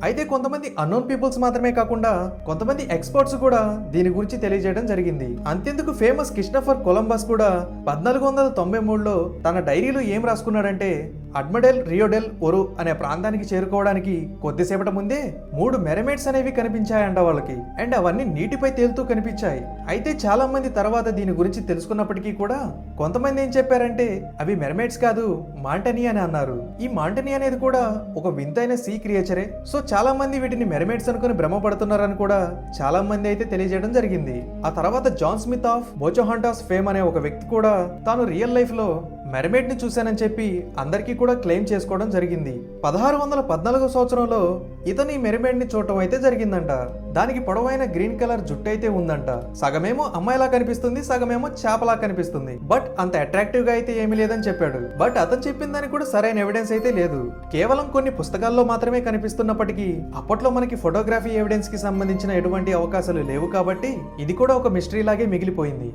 అయితే కొంతమంది unknown peoples మాత్రమే కాకుండా కొంతమంది ఎక్స్పర్ట్స్ కూడా దీని గురించి తెలియజేయడం జరిగింది. అంతెందుకు ఫేమస్ క్రిస్టోఫర్ కొలంబస్ కూడా 1493లో తన డైరీలో ఏం రాసుకున్నాడంటే, అడ్మిరల్ రియో డెల్ ఒరో అనే ప్రాంతానికి చేరుకోవడానికి కొద్దిసేపటి ముందే 3 మెరమైడ్స్ అనేవి కనిపించాయంట వాళ్ళకి. అండ్ అవన్నీ నీటిపై తేలుతూ కనిపించాయి. అయితే చాలా మంది తర్వాత దీని గురించి తెలుసుకున్నప్పటికీ కూడా కొంతమంది ఏం చెప్పారంటే అవి మెరమైడ్స్ కాదు, మాంటనీ అని అన్నారు. ఈ మాంటనీ అనేది కూడా ఒక వింతైన సీ క్రియేచరే. సో చాలా మంది వీటిని మెరమైడ్స్ అనుకుని భ్రమపడుతున్నారని కూడా చాలా మంది అయితే తెలియజేయడం జరిగింది. ఆ తర్వాత జాన్ స్మిత్ ఆఫ్ బోచోహాంటాస్ ఫేమ్ అనే ఒక వ్యక్తి కూడా తాను రియల్ లైఫ్ లో మెరమైడ్ ని చూశానని చెప్పి అందరికీ కూడా క్లెయిమ్ చేసుకోవడం జరిగింది. 1614 సంవత్సరంలో ఇతను ఈ మెరమైడ్ ని చూడటం అయితే జరిగిందంట. దానికి పొడవైన గ్రీన్ కలర్ జుట్టు అయితే ఉందంట. సగమేమో అమ్మాయిలా కనిపిస్తుంది, సగమేమో చేపలా కనిపిస్తుంది. బట్ అంత అట్రాక్టివ్ గా అయితే ఏమీ లేదని చెప్పాడు. బట్ అతను చెప్పిన దానికి కూడా సరైన ఎవిడెన్స్ అయితే లేదు. కేవలం కొన్ని పుస్తకాల్లో మాత్రమే కనిపిస్తున్నప్పటికీ అప్పట్లో మనకి ఫోటోగ్రఫీ ఎవిడెన్స్ కి సంబంధించిన ఎటువంటి అవకాశాలు లేవు కాబట్టి ఇది కూడా ఒక మిస్టరీ లాగే మిగిలిపోయింది.